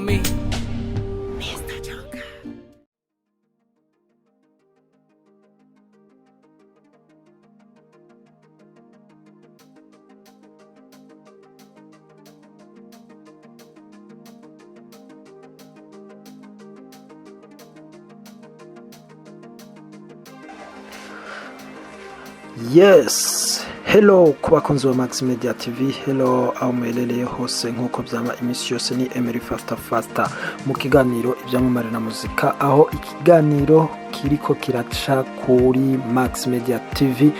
me. Yes, hello ku bakunzi wa Max Media TV, hello aho muherereye hose nk'uko byama iminsi yose ni Emery Fasta mu kiganiro ibyamamare na muzika, aho ikiganiro kiriko kiraca kuri Max Media TV,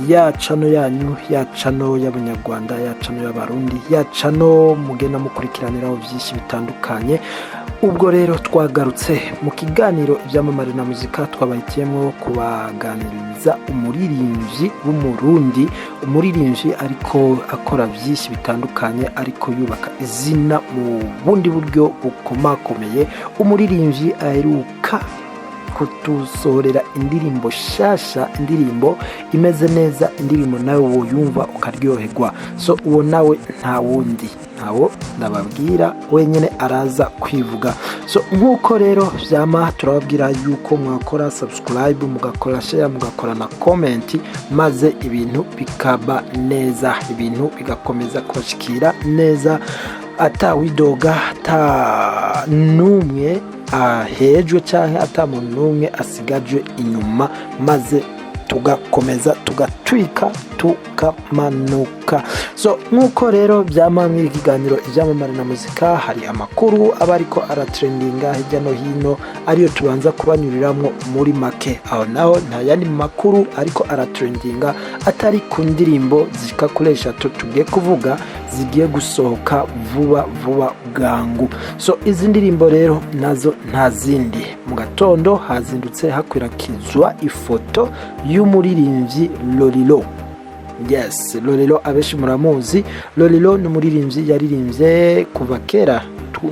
ya chano yanyu, ya chano y'abanyarwanda, ya chano y'abarundi, ya chano mugenda mukurikiraniraho byinshi bitandukanye. Ubwo rero twagarutse mu kiganiro ibyamamare na muzika, twabahitiyemo kubaganiriza umuririmbyi w'umurundi, umuririmbyi ariko akora byinshi bitandukanye, ariko yubaka izina mu bundi buryo bukomakomeye. Umuririmbyi aheruka kutusohorera indirimbo shasha, indirimbo imeze neza, indirimbo nawe woyumva ukaryoherwa. So uwo nawe nta wundi, ntawo ndababwira, wenyene araza kwivuga. So nkuko rero vyama turababwira yuko mwakora subscribe, mugakora share, mugakora na comment, maze ibintu bikaba neza, ibintu bigakomeza kubashikira neza, ata widoga, ata numwe ahejwe canke ata muntu numwe asigajwe inyuma, maze tugakomeza tugatwika tukamanuka. So nkuko rero byama mwiri kiganiro ibyamamare na muzika, hari amakuru aba ariko aratrendinga hirya no hino, ariyo tubanza kubanyuriramwo muri make. Aho naho nta yandi makuru ariko aratrendinga atari ku ndirimbo zikakoresha tugiye kuvuga, zigiye gusohoka vuba bwangu. So izi ndirimbo rero nazo nta zindi, mu gatondo hazindutse hakwirakizwa ifoto y'umuririmbyi Lolilo. Yes, Lolilo abeshi muramuzi. Lolilo ni umuririmbyi yaririmbye kuva kera,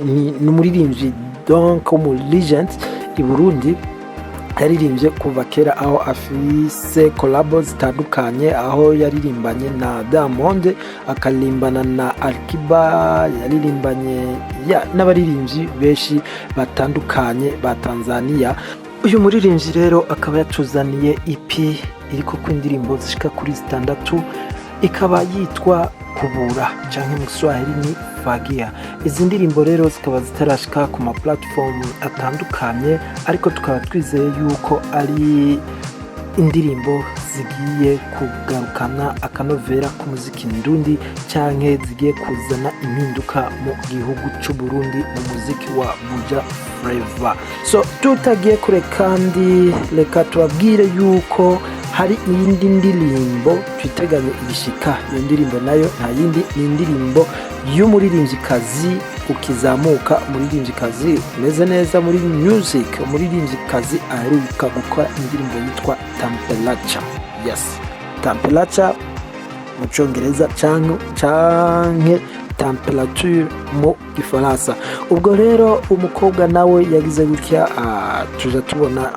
ni umuririmbyi donc mu legend i Burundi, yaririmbye kuva kera, aho afise collabs zitandukanye, aho yaririmbanye na Diamond, akalimbana na Alkiba, yaririmbanye n'abaririmbyi beshi batandukanye ba Tanzania. Uyu muririmbyi rero akaba yatuzaniye EP iriko ku indirimbo zishika kuri 6, ikaba yitwa Kubura canke mu Kiswahili ni Fagia. Izi ndirimbo rero zikaba zitarashika ku ma platform atandukanye, ariko tukaba twizeye yuko ari indirimbo zigiye kugarukana akanovera ku muziki ndundi, canke zigiye kuzana impinduka mu gihugu cy'u Burundi mu muziki wa Buja Flava. So tutagiye kure kandi reka tubabwire yuko hari iyindi ndirimbo twiteganye igishika. Iyo ndirimbo nayo nta yindi, ni indirimbo y'umuririmbyikazi ukizamuka, umuririmbyikazi umeze neza muri music, umuririmbyikazi aheruka gukora indirimbo yitwa Temperature. Yes, Temperature mu Cyongereza canke temperature mu Gifaransa. Ubwo rero umukobwa nawe yagize gutya, tuja tubona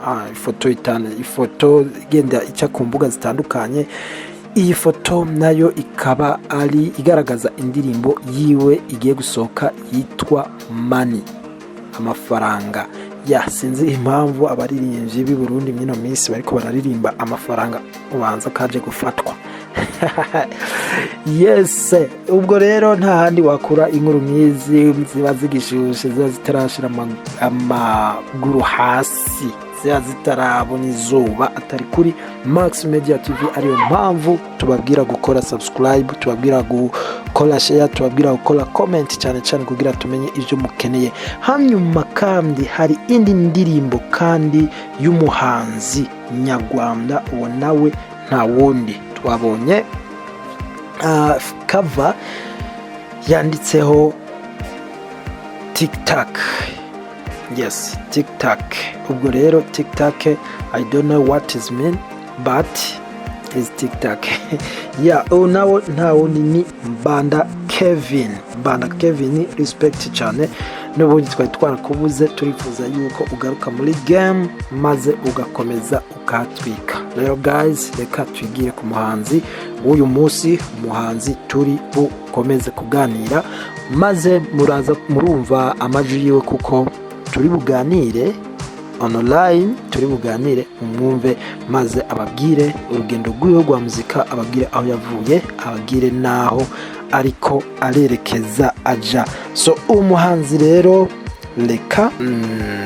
ifoto igenda ica ku mbuga zitandukanye. Iyi foto nayo ikaba ari igaragaza indirimbo yiwe igiye gusohoka yitwa Money, amafaranga. Sinzi impamvu abaririmbyi b'i Burundi mwino minsi bariko bararirimba amafaranga, ubanza kaje gufatwa. Yes, ubwo rero nta handi wakura inkuru nkizi ziba zigishushe, ziba zitarashira amaguru hasi, ziba zitarabona izuba, atari kuri Max Media TV. Ariyo mpamvu tubabwira gukora subscribe, tubabwira gukora share, tubabwira gukora comment, cyane kugira tumenye ibyo mukeneye. Hanyuma kandi hari indi ndirimbo kandi y'umuhanzi nyarwanda, uwo nawe nta wundi, twabonye cover yanditseho TikTok. Yes, TikTok. Ubwo rero TikTok, I don't know what is mean, but is TikTok. Nawo nta wundi ni Banda Kevin, respect cyane. n'ubundi twari twarakubuze, turifuza yuko ugaruka muri game maze ugakomeza ukatwika. Rero guys, reka twigire ku muhanzi w'uyu munsi, umuhanzi turi bukomeze kuganira, maze murumva amajwi yiwe kuko turi buganire online, turi buganire umwumve, maze ababwire urugendo rw'iwe rwa muzika, ababwire aho yavuye, ababwire naho ariko arerekeza aja. So umuhanzi rero reka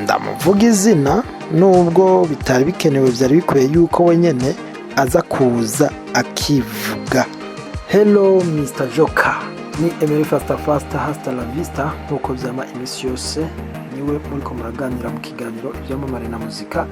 ndamuvuga izina nubwo bitari bikenewe, byari bikwiye yuko wenyene aza kuza akivuga. Hello Mr. Joka, ni Emery Fasta hasta la vista, nkuko byama imisi yose niwe muri ko muraganira mu kiganiro ibyamamare na muzika.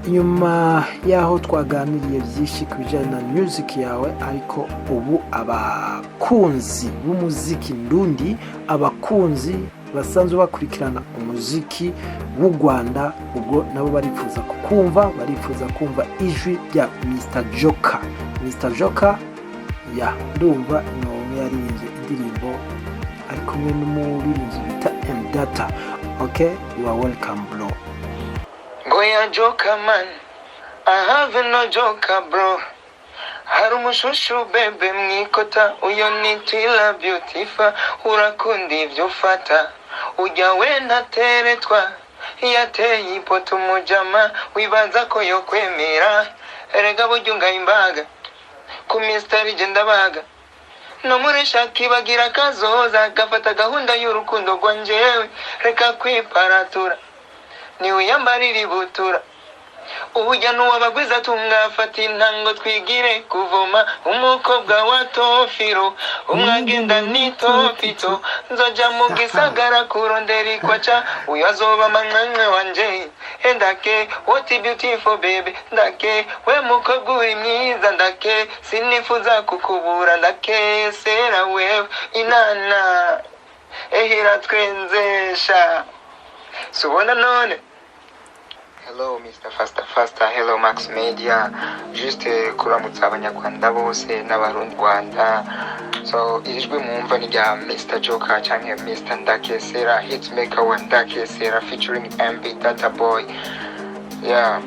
Inyuma yaho twaganiriye byinshi ku bijyanye na music yawe, ariko ubu abakunzi b'umuziki ndundi, abakunzi basanzwe bakurikirana umuziki w'u Rwanda, ubwo nabo barifuza kukumva, barifuza kumva ijwi rya Mr. Joka. Mr. Joka ya ndumva no yaririmbye indirimbo ari kumwe n'umuririmbyi bita Data. Okay, you are welcome bro. Goya Joka man, I have no Joka bro. Hari umushushu bebe mwikota, uyo nitila beautiful, urakundi ibyo ufata, ujya wenda teretwa, yateye ipoto umujama, wibaza ko yo kwemera, erega bujyunga imbaga, ku misteri genda baga, no muri shaki bagira kazoza, gafata gahunda y'urukundo rwanjewe, reka kwiparatura, ni uyambarira ibutura, ubujya n'uwabagwiza tungafata intango twigire kuvoma, umukobwa wa Tofiro, umwagenda ni Topito, nzoja mu gisagara kurondera ikwaca, uyazoba mananywe wanje, ndake, what a beautiful baby, ndake, we mukobwa uri mwiza, ndake, sinifuza kukubura, ndake, sera wewe, inana, ehira twenzesha, subona none. Hello Mr. Fasta, hello Max Media, juste kuramutsa abanyarwanda bose n'abarundi Rwanda. So irijwe mwumva ni rya Mr. Joka cyangwa Mr. NDAKESERA, hitmaker wa NDAKESERA featuring MB Data Boy. Yeah.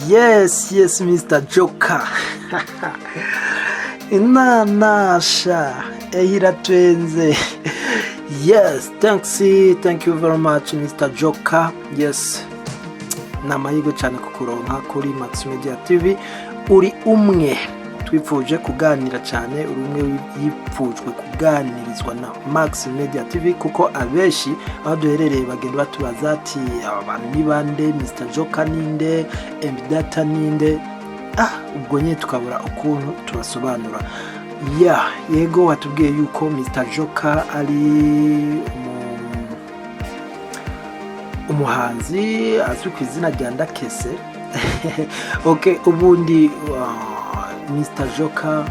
Yes, Mr. Joka. Inanasha ehira twenze. Yes, thank you very much Mr. Joka. Yes, namayigo cyane kukuronka kuri Max Media TV. Uri umwe twifuje kuganira cyane, uri umwe yipfujwe kuganirizwa na Max Media TV, kuko abeshi aho duherereye bagenda batubaza ati abantu ni bande, Mr. Joka ninde, Data ninde, ubwo nye tukabura ukuntu tubasobanura. Yego watubwiye yuko Mr. Joka ari umuhanzi azwi ku izina rya Ndakese. Okay, ubundi Mr. Joka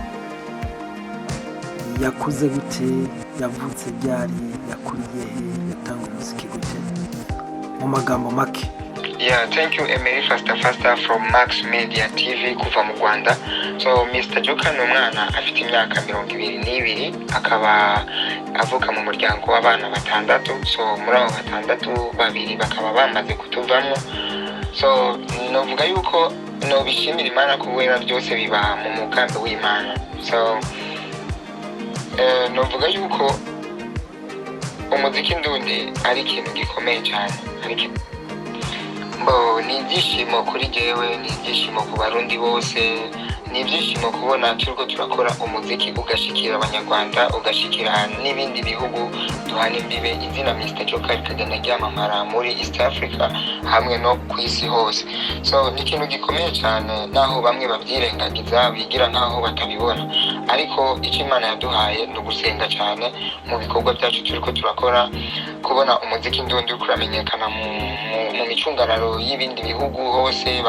yakuze gute, yavutse byari, yakuriye he, yatanga umuziki gute mu magambo make? Yeah, thank you Emery Fasta from Max Media TV kuva mu Rwanda. So Mr. Joka ni umwana afite imyaka 22, akaba avuka mu muryango w'abana batandatu. So muri abo batandatu babiri bakaba bamaze kutuvamo. So novuga yuko no bishimira Imana kubera byose biba mu mugambi w'Imana. So novuga yuko umuziki ndundi ari ikintu gikomeye cyane, ni ibyishimo kuri jewe, ni ibyishimo ku barundi bose, ni ibyishimo kubona turiko turakora umuziki ugashikira abanyarwanda, ugashikira n'ibindi bihugu duhana imbibe, izina Mr. Joka rikagenda ryamamara muri East Africa hamwe no ku isi hose. So ni ikintu gikomeye cyane, naho bamwe babyirengagiza bigira nkaho batabibona, ariko icyo Imana yaduhaye ni ugusenga cyane mu bikorwa byacu turiko turakora, kubona umuziki ndundi kuramenyekana mu micungararo y'ibindi bihugu hose,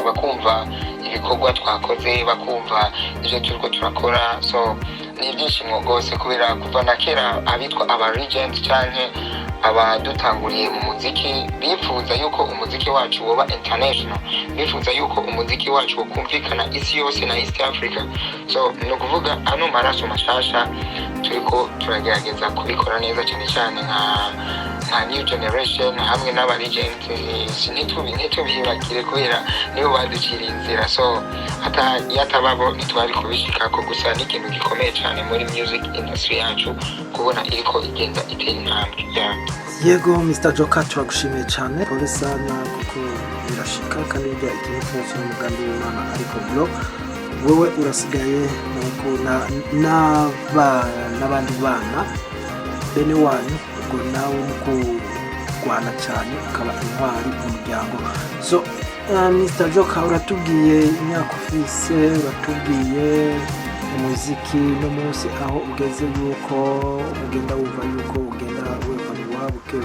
bakumva ibikorwa twakoze, bakumva ibyo turiko turakora. So ni ibyishimo rwose kubera kuva na kera abitwa aba legend cyane abadutanguriye mu muziki bifuza yuko umuziki wacu woba international, bifuza yuko umuziki wacu wokumvikana isi yose na East Africa. So no kuvuga ano maraso mashasha turiko turagerageza kubikora neza cyane nka new generation hamwe n'aba legend ntitubihibagire kubera nibo baducira inzira, so yatababo ntitwari kubishikako. Gusa ni ikintu gikomeye cyane muri music industry yacu kubona iriko igenda itera intambwe. Yego Mr. Joka turagushimiye cyane pole sana kuko birashika kandi bijya ikintu cyose n'umugambi w'Imana, ariko bro wowe urasigaye n'abandi bana bene wanyu, ubwo nawe kurwana cyane ukaba intwari mu muryango. So Mr. Joka uratubwiye imyaka ufise, uratubwiye umuziki no munsi aho ugeze yuko ugenda wumva yuko ugenda weva buke,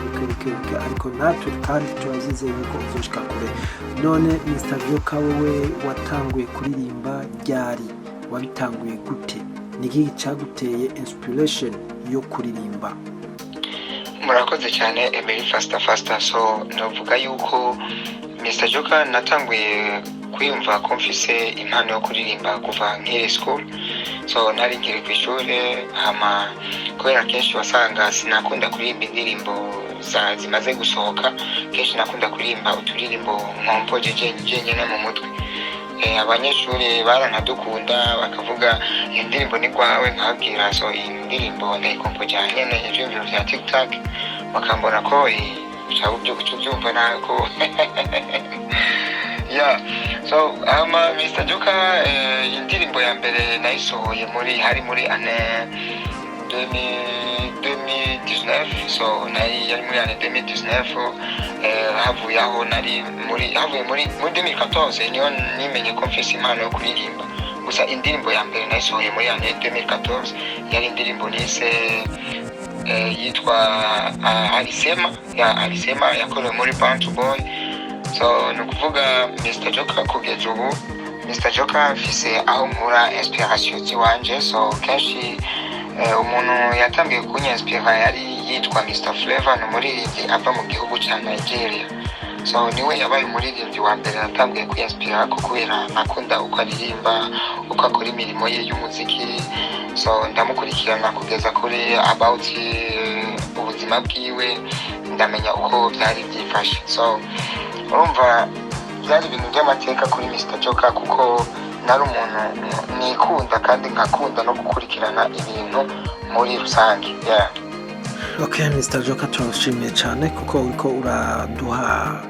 ariko natwe kandi turazize yuko uzoshika kure. None Mr. Joka wowe watanguye kuririmba ryari? Wabitanguye gute? Niki cyaguteye inspiration yo kuririmba? Murakoze cyane Emery Faster. So navuga yuko Mr. Joka natanguye kwiyumva ko mfise impano yo kuririmba kuva nkiri school. So nari nkiri ku ishuri hama kubera kenshi wasanga sinakunda kuririmba indirimbo zimaze gusohoka, kenshi nakunda kuririmba uturirimbo nkompo jenyene mu mutwe. Abanyeshuri baranadukunda bakavuga indirimbo ni kwawe, nkabwira so indirimbo ndayikompo cyane n'ibyo bya TikTok, bakambona ko byumva nako so Mr. Joka indirimbo ya mbere nayisohoye muri ane 2019, so yari muri ane 2019. Havuye muri 2014 niyo nimenye ko mfise impano yo kuririmba. Gusa indirimbo ya mbere nayisohoye muri ane 2014 yari indirimbo yise yitwa Alisema yakorewe muri Bantu Boy. So nukuvuga Mr. Joka kugeza ubu Mr. Joka mfise aho nkura inspiration ziwanje. So kenshi umuntu yatangiye kunyispira yari yitwa Mr. Flavor, n'umuririmbyi ava mu gihugu cya Nigeria. So niwe yabaye umuririmbyi wa mbere natangiye kwinspira kubera nakunda uko aririmba, uko akora imirimo ye y'umuziki. So ndamukurikirana kugeza kuri about ubuzima bwiwe, ndamenya uko byari byifashe. So urumva byari ibintu by'amateka kuri Mr. Joka kuko nari umuntu nikunda kandi nkakunda no gukurikirana ibintu muri rusange. Okay Mr. Joka turashimiye cyane kuko uriko uraduha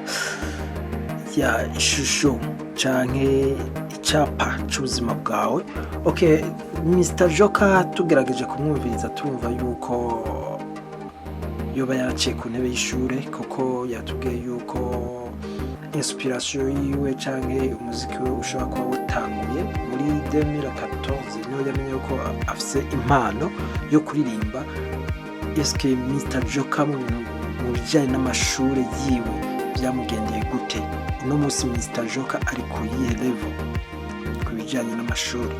ishusho canke icyapa cy'ubuzima bwawe. Okay Mr. Joka tugerageje kumwumviriza turumva yuko yoba yaciye ku ntebe y'ishure, kuko yatubwiye yuko inspiration yiwe canke umuziki we ushobora kuba utanguye muri 2014 niho yamenye ko afise impano yo kuririmba. Eske Mr. Joka mu bijyanye n'amashuri yiwe byamugendeye gute? Uno munsi Mr. Joka ari ku yihe level ku bijyanye n'amashuri?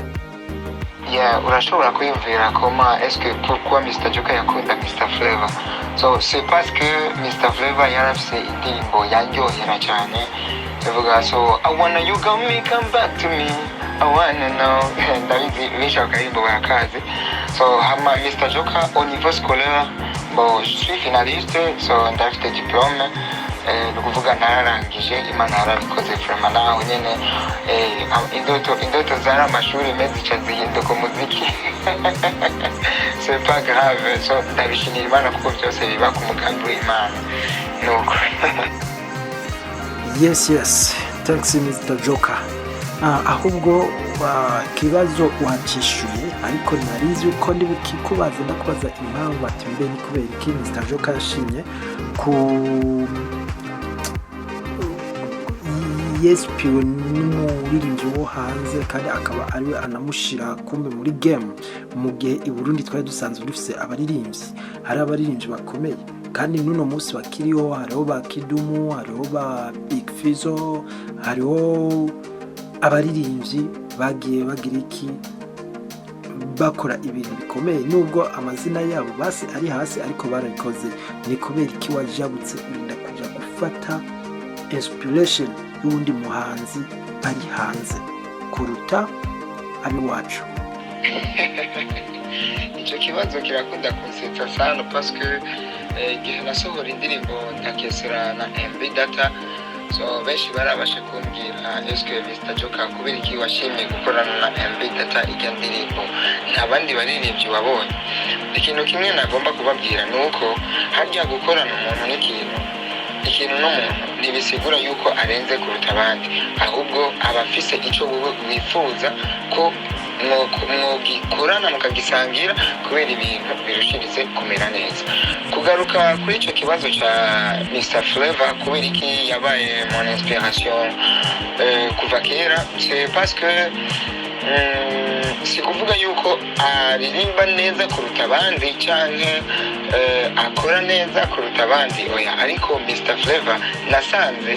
Urashobora kwiyumvira koma eske pourquoi Mr. Joka yakunda Mr. Flavor? So c'est parce que Mr. Flavor yarafise indirimbo yanyohera cyane. Tuvuga so I wanna you got me come back to me, I wanna know. Ndabizi bisha karimbo barakaze. So hama Mr. Joka au niveau scolaire, bon je suis finaliste, so ndafite diplôme. Nukuvuga nararangije, Imana yarabikoze vraiment naho nyene indoto zari amashuri mezi zihinduka umuziki. C'est pas grave, so ndabishimira Imana kuko byose biba ku mugambi w'Imana. Nuko yes thanks Mr. Joka. Ahubwo kibazo wacishuye, ariko narizi uko ndi bukikubaza ndakubaza impamvu ati mbe ni kubera iki Mr. Joka yashimye ku yespiro n'umuririmbyi wo hanze kandi akaba ariwe anamushira kumbe muri game. Mu gihe i Burundi twari dusanzwe dufise abaririmbyi, hari abaririmbyi bakomeye kandi nuno munsi bakiriho, hariho ba Kidumu, hariho ba Big Fizo, hariho abaririmbyi bagiye bagira iki bakora ibintu bikomeye, nubwo amazina yabo basi ari hasi ariko barabikoze. Ni kubera iki wajabutse urinda kuja gufata inspiration y'undi muhanzi ari hanze kuruta abi wacu? icyo kibazo kirakunda kunsetsa sana parce que igihe nasohora indirimbo NDAKESERA na MB data, so benshi barabashe kumbwira eske Mr Joker kubera iki washimye gukorana na MB data ijya ndirimbo nta bandi baririmbyi wabonye. Ikintu kimwe nagomba kubabwira ni uko harya gukorana umuntu ikintu n'umuntu ntibisigura yuko arenze kuruta abandi, ahubwo aba afise icyo wifuza ko mwogikorana mukagisangira kubera ibintu birushirize kumera neza. Kugaruka kuri icyo kibazo cya Mr Flavor kubera iki yabaye mon inspiration kuva kera, c'est parce que si kuvuga yuko aririmba neza kuruta abandi canke akora neza kuruta abandi, oya, ariko Mr Flavor nasanze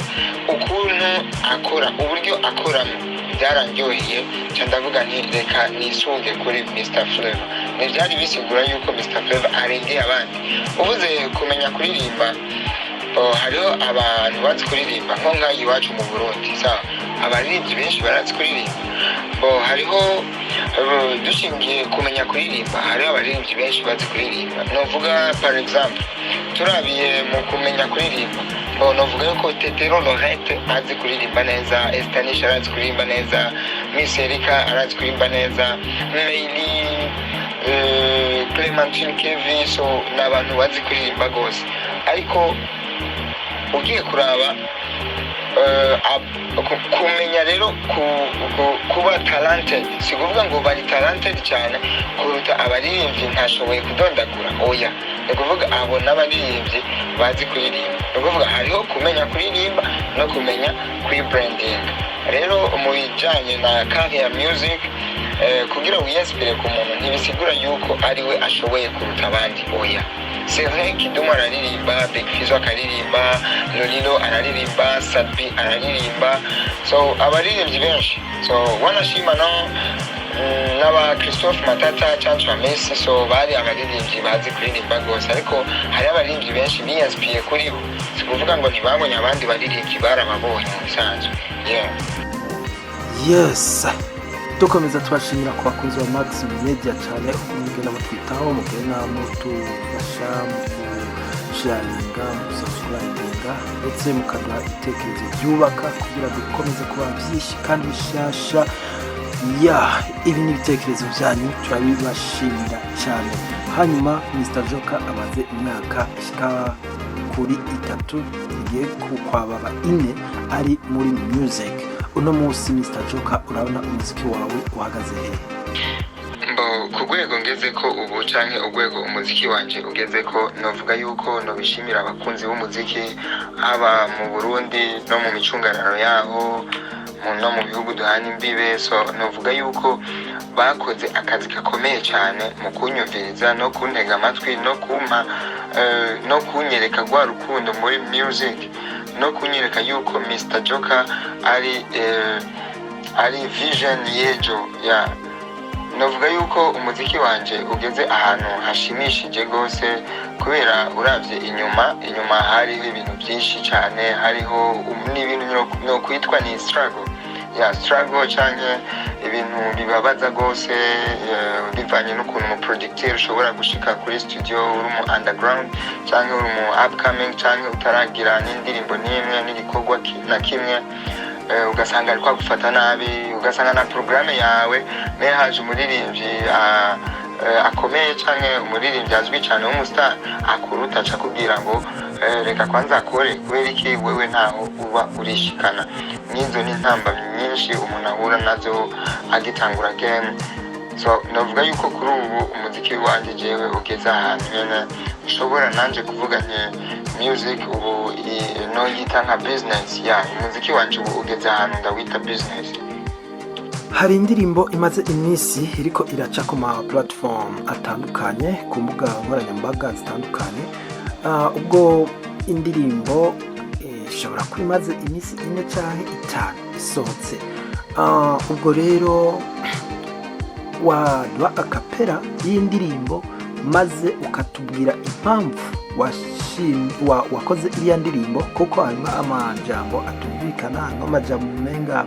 ukuntu akora, uburyo akoramo byarandyoheye, ndavuga nti reka nisunge kuri Mr Flavor. Ntibyari bisigura yuko Mr Flavor arengeye abandi. Uvuze kumenya kuririmba, hariho abantu bazi kuririmba nko ngaho iwacu mu Burundi, sawa, abaririmbyi benshi barazi kuririmba. Hariho dushingiye kumenya kuririmba, hariho abaririmbyi benshi bazi kuririmba. Novuga par exemple turabiye mu kumenya kuririmba, novuga yuko Tetero Lorette azi kuririmba neza, Estanisha arazi kuririmba neza, Miss Erika arazi kuririmba neza, Meili, Clementine Kevi, so n'abantu bazi kuririmba gose. Ariko ugiye kuraba kumenya rero kuba talented, si kuvuga ngo bari talented cyane kuruta abaririmbyi ntashoboye kudondagura, oya, ni kuvuga abo n'abaririmbyi bazi kuririmba. Ni kuvuga hariho kumenya kuririmba no kumenya kwibranding. Rero mu bijyanye na career music, kugira wiyasipire ku muntu ntibisigura yuko ariwe ashoboye kuruta abandi, oya. C'est vrai Kidumu araririmba, Big Fizzo akaririmba, Lolilo araririmba, Sadbi araririmba, so abaririmbyi benshi, so wanashima no n'aba Christophe Matata cyangwa Messi, so bari abaririmbyi bazi kuririmba gose, ariko hari abaririmbyi benshi biyaspiye kuri bo, si kuvuga ngo ntibabonye abandi baririmbyi barababonye mu bisanzwe. Yes, dukomeza tubashimira ku bakunzi ba Max Media cyane mugenda batwitaho, mugenda mutufasha mu sharinga, mu subscribinga, ndetse mukaduha ibitekerezo byubaka kugira dukomeze kuba byinshi kandi bishasha. Ibi ni ibitekerezo byanyu turabibashimira cyane. Hanyuma Mr Joker amaze imyaka ishika kuri 3 igiye kwababa 4 ari muri music. Uno munsi Mr Joker urabona umuziki wawe uhagaze he? Ku rwego ngeze ko ubu canke urwego umuziki wanje ugeze ko, novuga yuko nobishimira abakunzi b'umuziki haba mu Burundi no mu micungararo yaho no mu bihugu duhana imbibe. So novuga yuko bakoze akazi gakomeye cyane mu kunyumviriza no kuntega amatwi no kumpa no kunyereka rwa rukundo muri music, no kunyereka yuko Mr Joker ari vision yejo ya. Novuga yuko umuziki wanje ugeze ahantu hashimishije gose, kubera uravye inyuma hariho ibintu byinshi cyane, hariho n'ibintu no kwitwa ni struggle canke ibintu bibabaza gose, bivanye n'ukuntu mu producteur ushobora gushika kuri studio uri mu underground canke uri mu upcoming canke utaragira n'indirimbo n'imwe n'igikorwa na kimwe, ugasanga ariko gufata nabi, ugasanga na programme yawe haje umuririmbyi akomeye canke umuririmbyi azwi cyane w'umustar akuruta aca kubwira ngo reka kwanza akore, kubera iki wewe ntaho uba urishikana. Nizo ni ntamba nyinshi umuntu ahura nazo agitangura game. So novuga yuko kuri ubu umuziki wanje jewe ugeze ahantu nyene ushobora nanje kuvuga nti music ubu no yita nka business. Umuziki wanje ubu ugeze ahantu ndawita business. Hari indirimbo imaze iminsi iriko iraca ku ma platform atandukanye, ku mbuga nkoranyambaga zitandukanye. Ubwo indirimbo ishobora kuba imaze iminsi 4 canke 5 isohotse. Ubwo rero waduha akapera y'indirimbo maze ukatubwira impamvu wakoze iriya ndirimbo, kuko harimo amajambo atumvikana, nk'amajambo menga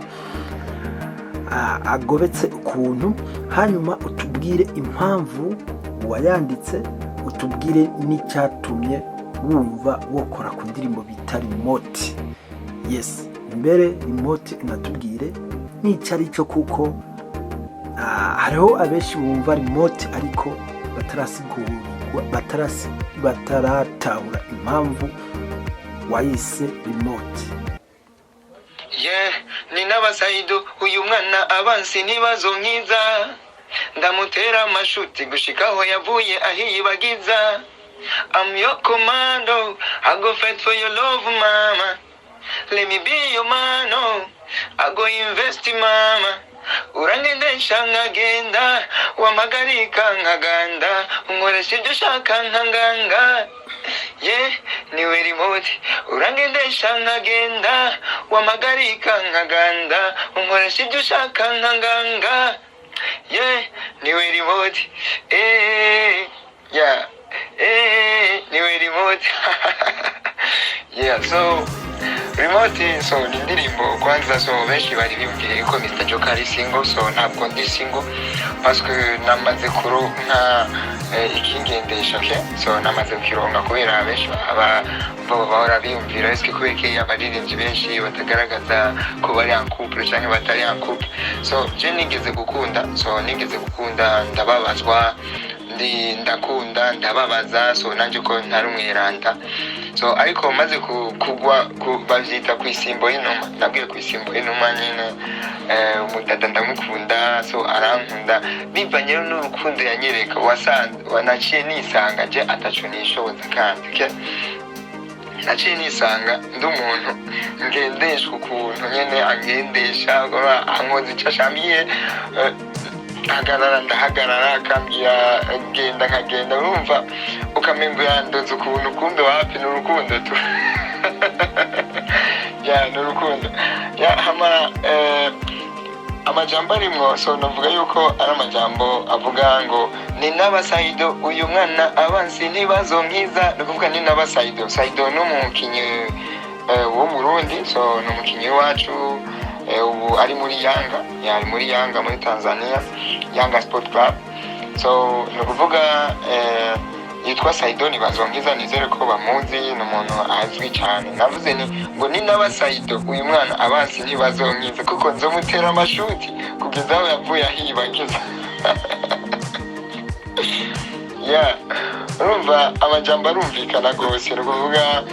agobetse ukuntu, hanyuma utubwire impamvu wayanditse, utubwire n'icyatumye wumva wokora ku ndirimbo bita remote. Yes, mbere remote unatubwire n'icyo ari cyo, kuko hariho abenshi bumva remote ariko bataratahura impamvu wayise remote. Ni n'abasaido uyu mwana abansi ntibazo nkiza, ndamutera amashuti gushikaho yavuye ahiyibagiza. I'm your commando, I go fight for your love mama, let me be your man, I go invest mama. Urangendesha nkagenda, wamagarika nkaganda, unkoresha ibyo ushaka nkanganga. Niwe remote. Urangendesha nkagenda, wamagarika nkaganda, unkoresha ibyo ushaka nkanganga. Niwe remote. Niwe remote. So remote, so ni indirimbo kwanza, so benshi bari bibwira yuko Mr. Joka ari single, so ntabwo ndi single parce que namaze kuronka ikingendesha so namaze kukironka, kubera benshi bahora biyumvira eske kubera abaririmbyi benshi batagaragaza ko bari en couple cyangwa batari en couple. So je nigeze gukunda, ndababazwa, ndakunda ndababaza, so nanje ko ntari umwiranda. So ariko maze kugwa bavyita kwisimbo y'inuma, nabwiye kwisimbo y'inuma nyine umudada ndamukunda, so arankunda bivanye n'urukundo yanyereka. Wanaciye nisanga je ataco nishoboza kandi naciye nisanga ndi umuntu ngendeshwa ukuntu nyene angendesha, ankoze icyo ashamiye, ndahagarara akambwira genda nkagenda, urumva ukamengo yandoze ukuntu, kumbe wapi n'urukundo tu. N'urukundo. Amajambo arimwo, so navuga yuko ari amajambo avuga ngo ni n'abasaido uyu mwana abansi ntibazo nkiza. Nukuvuga ni n'abasaido. Saido no mukinyi wo mu Burundi, so no mukinyi wacu ubu ari muri Yanga, muri Tanzania, Yanga Sport Club. So nukuvuga yitwa Saido Ntibazonkiza, nizere ko bamuzi, n'umuntu azwi cyane. Navuze ngo ni n'abasaido uyu mwana abansi ntibazonkiza, kuko nzomutera amashuti kugeza aho yavuye ahiyibagiza. Urumva amajambo arumvikana rwose. Nukuvuga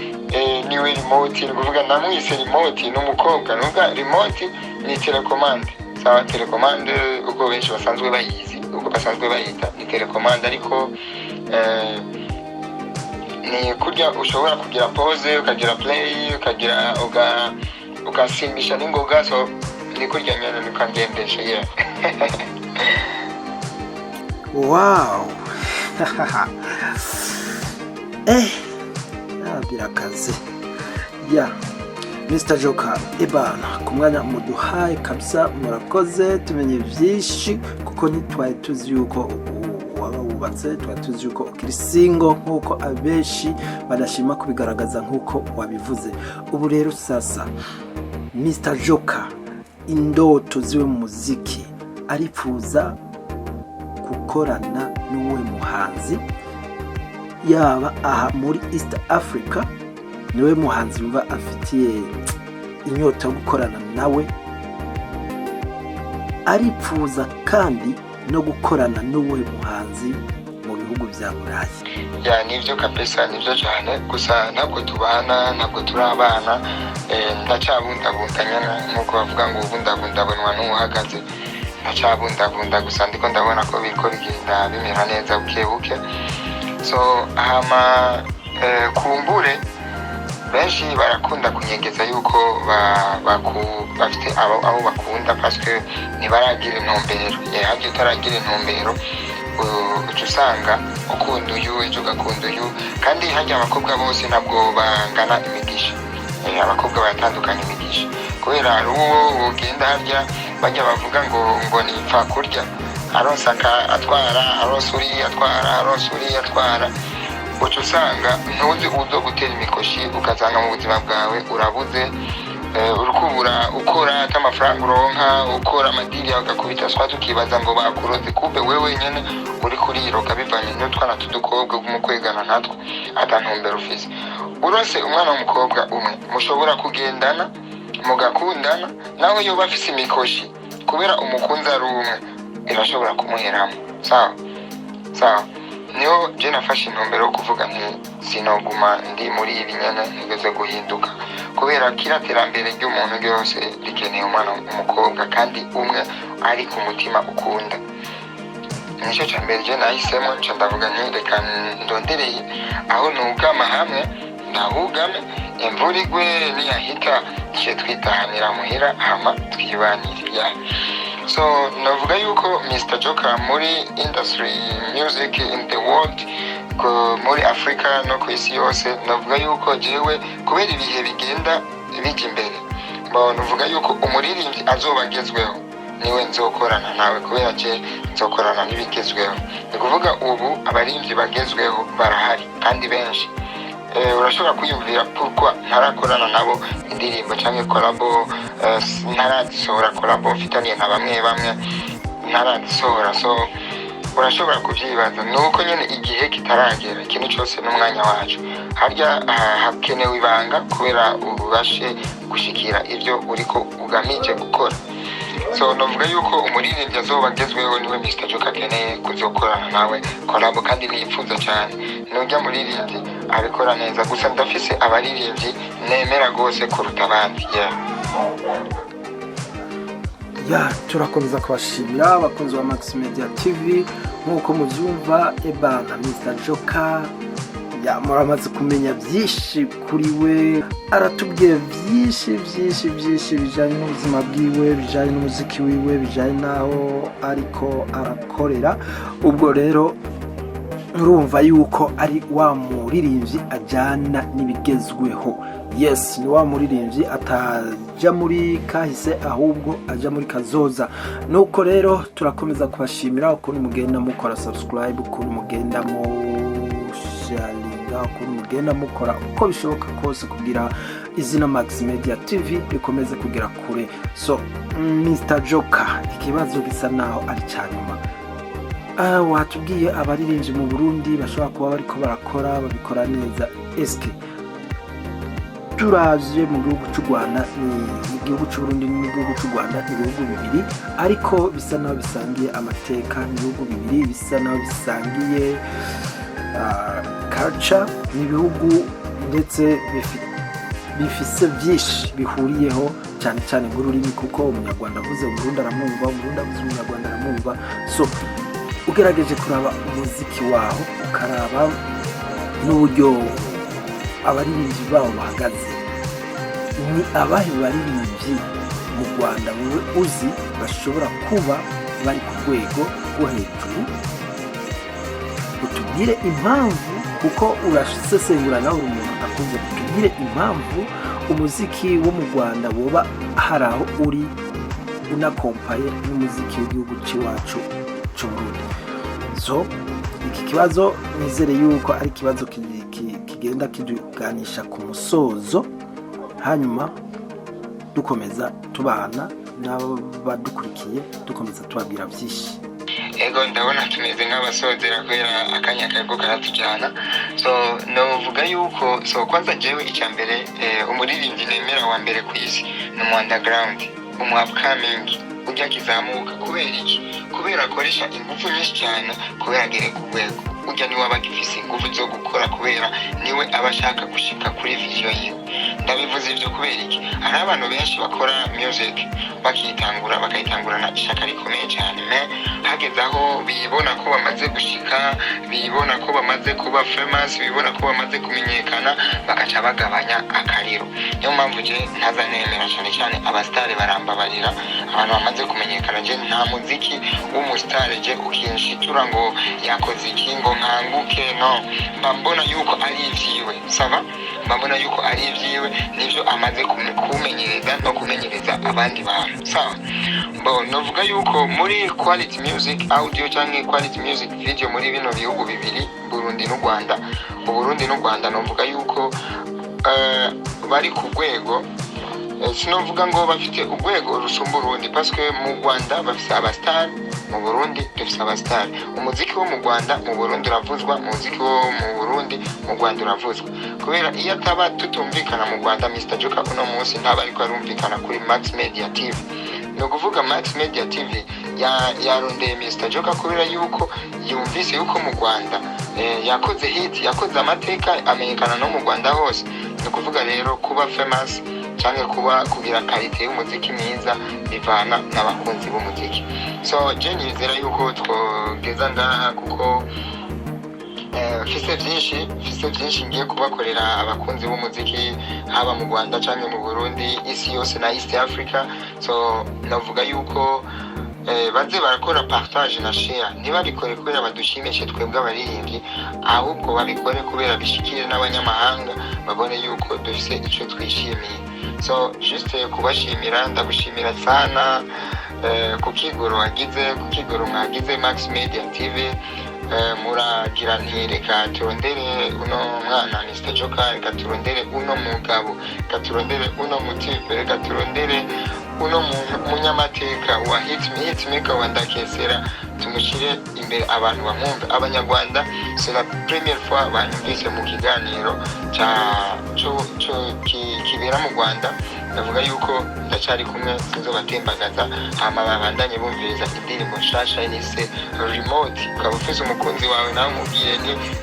niwe remote, nukuvuga namwise remote n'umukobwa. Nukuvuga remote ni telecommande, sawa, telecommande uko benshi basanzwe bayizi, uko basanzwe bayita ni telecommande, ariko ni kurya ushobora kugira pause, ukagira play, ukagira ukasimbisha n'ingoga, so ni kurya nyene nukangendesha. Wow. Birakaze. Mr. Joka, ebana ku mwanya muduhaye kabisa, murakoze, tumenye byinshi, kuko ntitwari tuzi yuko waba wubatse, twari tuzi yuko ukiri single nk'uko abenshi badashima kubigaragaza nk'uko wabivuze. Ubu rero sasa Mr. Joka indoto ziwe mu muziki, arifuza gukorana n'uwe muhanzi, yaba aha muri East Africa, niwe muhanzi mva afitiye inyota yo gukorana nawe, arifuza kandi no gukorana n'uwe muhanzi mu bihugu bya Burayi. Nivyo kabisa, nivyo cyane, gusa ntabwo tubana, ntabwo turabana, ndacyabundabundanya nk'uko bavuga ngo ubundabundabonwa n'uhagaze. Ndacyabundabunda, gusa ndiko ndabona ko biriko bigenda bimera neza bukebuke. So kumbure benshi barakunda kunyegeza yuko bafite abo bakunda, parce que ntibaragira intumbero. Hajya utaragira intumbero uca usanga ukunda uyu, ejo ugakunda uyu, kandi hajya abakobwa bose ntabwo bangana imigisha. Abakobwa baratandukanye imigisha, kubera hari uwo ugenda harya bajya bavuga ngo ni ipfa kurya, aronsaka atwara, aronsuri atwara, aronsuri atwara. Uca usanga ntuzi uzo gutera imikoshi, ukazanga mu buzima bwawe urabuze, urukubura ukora atamafaranga uronka ukora amadiri agakubita swati ukibaza ngo bakuroze kube wewe nyene uri kuriroka bivanye n'utwana tudukobwa mu kwegana natwo atantumbero ufise urose umwana w'umukobwa umwe mushobora kugendana mugakundana nawe yoba afise imikoshi kubera umukunzi ari umwe irashobora kumuheramo sawa niho je nafashe intumbero yo kuvuga nti sinoguma ndi muri ibi nyene ntigeze guhinduka kubera kira terambere ry'umuntu ryose rikeneye umwana w'umukobwa kandi umwe ari ku mutima ukunda. Nicyo cya mbere je nahisemo nca ndavuga nti reka ndondereye aho nugama hamwe ndahugame imvura igwe niyahita tuje twitahanira muhira hama twibanire. So navuga yuko Mr. Joker muri industry music in the world muri Africa no ku isi yose navuga yuko jewe kubera ibihe bigenda bijya imbere navuga yuko umuririmbyi azobagezweho niwe nzokorana nawe kubera je nzokorana n'ibigezweho. Ni kuvuga ubu abaririmbyi bagezweho barahari kandi benshi. Urashobora kwiyumvira pourquoi ntarakorana nabo indirimbo cyangwa collabo ntarazisohora collabo mfitaniye na bamwe ntarazisohora. So urashobora kubyibaza nuko nyene igihe kitaragera ikintu cyose n'umwanya wacu harya hakenewe ibanga kubera ubashe gushikira ibyo uriko ugamije gukora. So navuga yuko umuririmbyi azobagezweho niwe Mr. Joker akeneye kuzokorana nawe collabo kandi nipfuza cyane nujya muririmbyi abikora neza gusa ndafise abaririmbyi nemera gose kuruta abandi. Turakomeza kubashimira abakunzi wa Max Media TV nkuko mubyumva ebana Mr. Joker muramaze kumenya byinshi kuri we aratubwiye byinshi bijanye n'ubuzima bwiwe bijanye n'umuziki wiwe bijanye naho ariko arakorera. Ubwo rero urumva yuko ari wa muririmbyi ajyana n'ibigezweho. Yes, ni wa muririmbyi ataja muri kahise ahubwo aja muri kazoza. Nuko rero turakomeza kubashimira ukuntu mugenda mukora subscribe, ukuntu mugenda mu sharinga, ukuntu mugenda mukora uko bishoboka kose kugira izina Max Media TV rikomeze kugera kure. So Mr. Joker ikibazo bisa naho ari cyanyuma. Watubwiye abaririmbyi mu Burundi bashobora kuba bariko barakora babikora neza. Eske turavye mu gihugu cy'u Rwanda igihugu cy'u Burundi n'igihugu cy'u Rwanda ibihugu bibiri ariko bisa naho bisangiye amateka, ibihugu bibiri bisa naho bisangiye culture, n'ibihugu ndetse bifise byinshi bihuriyeho cyane cyane ngururimi kuko umunyarwanda avuze Burundi aramwumva, Burundi avuze umunyarwanda aramwumva. So ugerageje kuraba umuziki waho ukaraba n'uburyo abaririmbyi bawo bahagaze, ni abahe baririmbyi mu Rwanda wowe uzi bashobora kuba bari ku rwego rwo hejuru? Utubwire impamvu kuko urasesengura nawe umuntu akunze kutubwire impamvu umuziki wo mu Rwanda woba hari aho uri unakompaye n'umuziki w'igihugu cy'iwacu cy'u Burundi. So iki kibazo nizere yuko ari kibazo kigenda kiduganisha ku musozo, hanyuma dukomeza tubana n'abadukurikiye dukomeza tubabwira byinshi. Ego ndabona tumeze nk'abasozera kubera akanya kariko karatujyana. So novuga yuko kwanza jewe icyambere umuririmbyi nemera wa mbere ku isi ni mu underground, umu upcoming ujya kizamuka. Kubera iki? Kubera akoresha ingufu nyinshi cyane kubera agere ku rwego. Ujya niwe aba agifise ingufu zo gukora kubera niwe aba ashaka gushika kuri vision yiwe. Ndabivuze ibyo kubera iki? Hari abantu benshi bakora music bakayitangurana ishaka rikomeye cyane, hageze aho bibona ko bamaze gushika, bibona ko bamaze kuba famous, bibona ko bamaze kumenyekana, bakaca bagabanya akariro. Niyo mpamvu je ntaza nemera cyane abastare barambabarira, abantu bamaze kumenyekana. Je nta muziki w'umustare je ukinshitura ngo yakoze iki ngo nkanguke, no, mbona yuko ari ivyiwe. Saba mbona yuko ari ivyiwe nivyo amaze kumenyereza no kumenyereza abandi bantu. Sawa, novuga yuko muri quality music audio cyangwa quality music video muri bino bihugu bibiri Burundi n'u Rwanda, Burundi n'u Rwanda novuga yuko bari ku rwego sinovuga ngo bafite urwego rusumba urundi parce que mu Rwanda bafite abastar, mu Burundi dufite abastar. Umuziki wo mu Rwanda mu Burundi uravuzwa, umuziki wo mu Burundi mu Rwanda uravuzwa. Kubera iyo ataba tutumvikana mu Rwanda, Mr Joker uno munsi ntaba ariko arumvikana kuri Max Media TV. No kuvuga Max Media TV yarondeye Mr Joker kubera yuko yumvise yuko mu Rwanda yakoze hit, yakoze amateka, amenyekana no mu Rwanda hose. No kuvuga rero kuba famous cyangwa kuba kugira quality y'umuziki mwiza bivana n'abakunzi b'umuziki. So je nizera yuko twogeza ngaha kuko fise byinshi ngiye kubakorera abakunzi b'umuziki haba mu Rwanda cyangwa mu Burundi, isi yose na East Africa. So navuga yuko baze barakora partage na share, ntibabikore kubera badushimishe twebwe abaririmbyi, ahubwo babikore kubera bishikire n'abanyamahanga babone yuko dufise icyo twishimiye. So juste kubashimira, ndagushimira sana kukigoro mwagize Max Media TV. Muragira nti reka turondere uno mwana Mr Joker, reka turondere uno mugabo, reka turondere uno mutipe, reka turondere uno munyamateka wa hitmaker wa Ndakesera, tumushyire imbere abantu bamwumva. Abanyarwanda c'est la première fois banyumvise mu kiganiro kibera mu Rwanda. Ndavuga yuko ndacyari kumwe, sinzobatembagaza, hama babandanye bumviriza indirimbo nshasha yise remote. Ukaba ufise umukunzi wawe nawe umubwire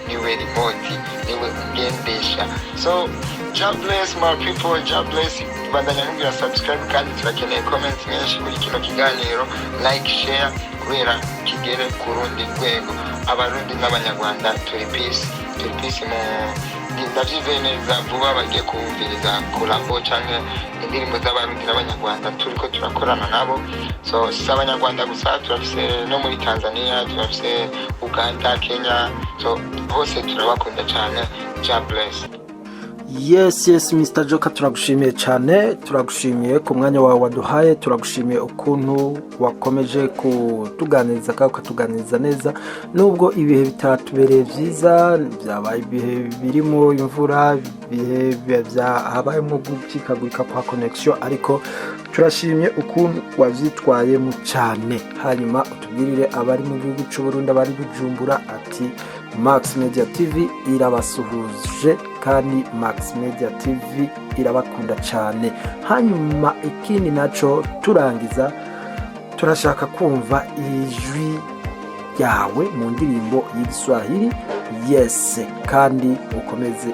niwe remote, niwe ugendesha. So God bless my people, God bless. Bandanya mubwira subscribe kandi turakeneye comment nyinshi kuri kino kiganiro, like, share kubera kigere ku rundi rwego. Abarundi n'abanyarwanda turi peace mu ndavyize neza. Vuba bagiye kumviriza collabo cyangwa indirimbo z'abarundi n'abanyarwanda turiko turakorana nabo. So si abanyarwanda gusa, turafise no muri Tanzania, turafise Uganda, Kenya. So hose turabakunda cyane. God bless. Yes Mr Joker, turagushimiye cyane, turagushimiye ku mwanya wawe waduhaye, turagushimiye ukuntu wakomeje kutuganiriza kandi ukatuganiriza neza nubwo ibihe bitatubereye byiza, byabaye ibihe birimo imvura, ibihe habayemo gucikagurika kwa connection, ariko turashimye ukuntu wavyitwayemo cyane. Hanyuma utubwirire abari mu gihugu cy'u Burundi, abari Bujumbura, ati Max Media TV irabasuhuje kandi Max Media TV irabakunda cyane. Hanyuma ikindi naco turangiza, turashaka kumva ijwi yawe mu ndirimbo y'Igiswahili Yise, kandi ukomeze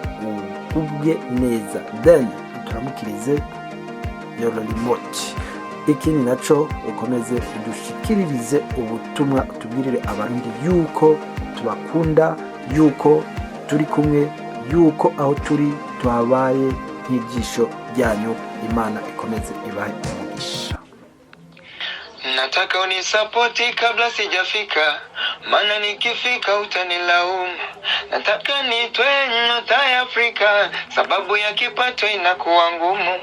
ubwe neza, then turamukirize yoro remote. Ikindi naco ukomeze udushikiririze ubutumwa, utubwirire abarundi yuko tubakunda, yuko turi kumwe, yuko aho turi tuhabaye nk'ijisho ryanyu. Imana ikomeze ibahe umugisha. Nataka unisapoti kabla sijafika, maana nikifika utanilaumu. Nataka nitwe nyota ya Afrika, sababu ya kipato inakuwa ngumu.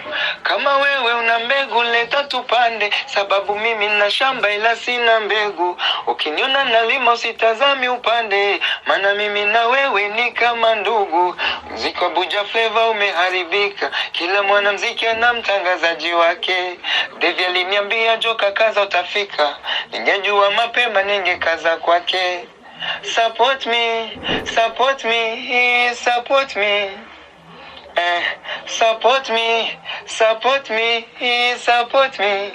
Kama wewe una mbegu leta tupande, sababu mimi na shamba ila sina mbegu. Ukiniona nalima usitazami upande, maana mimi na wewe ni kama ndugu. Mziki wa Buja Flavor umeharibika, kila mwanamziki ana mtangazaji wake. Devi aliniambia Joka kaza utafika, ningejua mapema ningekaza kwake. Support me, support me, support me. Support me, support me, support me.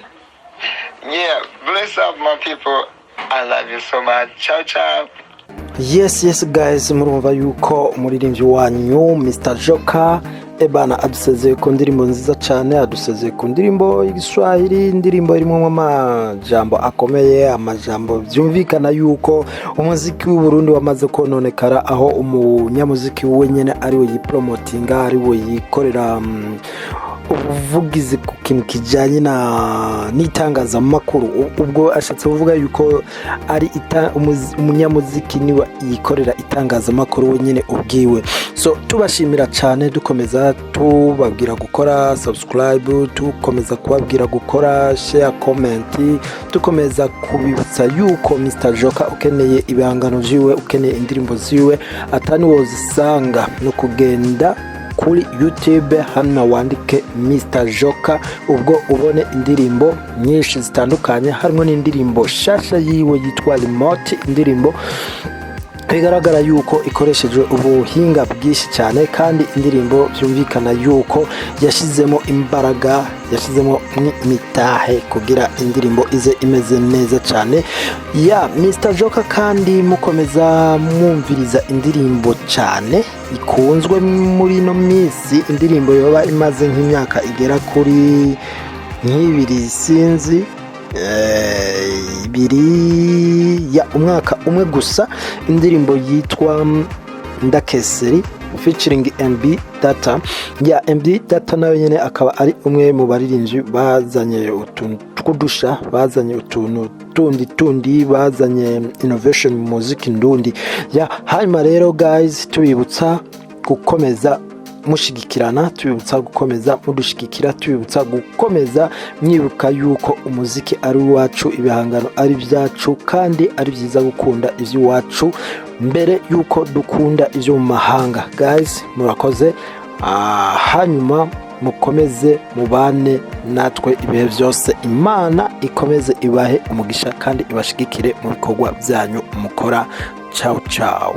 Yeah, bless up my people. I love you so much. Ciao, ciao. Yes guys, murumva yuko umuririmbyi wanyu Mr Joker ebana adusezeye ku ndirimbo nziza cyane, adusezeye ku ndirimbo y'Igiswahili, indirimbo irimo amajambo akomeye, amajambo byumvikana yuko umuziki w'u Burundi wamaze kononekara, aho umunyamuziki wenyene ari we yipromotinga, ari we yikorera ubuvugizi ku kintu kijanye n'itangazamakuru. Ubwo ashatse kuvuga yuko ari umunyamuziki niwe yikorera itangazamakuru wenyene ubwiwe. So tubashimira cyane, dukomeza tubabwira gukora subscribe, tukomeza kubabwira gukora share, comment, tukomeza kubibutsa yuko Mr Joker ukeneye ibihangano vyiwe, ukeneye indirimbo ziwe atani wozisanga no kugenda kuri YouTube hano wandike Mr Joka, ubwo ubone indirimbo nyinshi zitandukanye, harimo n'indirimbo shasha yiwe yitwa Remote, indirimbo bigaragara yuko ikoresheje ubuhinga bwinshi cyane, kandi indirimbo byumvikana yuko yashizemo imbaraga, yashizemo mitahe kugira indirimbo ize imeze neza cyane ya Mr Joka. kandi mukomeza mwumviriza indirimbo cyane ikunzwe muri no minsi, indirimbo yoba imaze nk'imyaka igera kuri nk'ibiri sinzi ibiri ya umwaka umwe gusa, indirimbo yitwa NDAKESERA featuring MB Data. ya MB Data nawe nyene akaba ari umwe mu baririmbyi bazanye utuntu twudusha, bazanye utuntu tundi, bazanye innovation mu muziki ndundi ya hanyuma. rero guys, tubibutsa gukomeza mushigikirana, tubibutsa gukomeza mudushigikira, tubibutsa gukomeza mwibuka yuko umuziki ari wacu, ibihangano ari byacu, kandi ari byiza gukunda iby'iwacu mbere yuko dukunda ibyo mu mahanga. guys, murakoze, hanyuma mukomeze mubane natwe ibihe byose. Imana ikomeze ibahe umugisha kandi ibashigikire mu bikorwa byanyu mukora. Ciao ciao.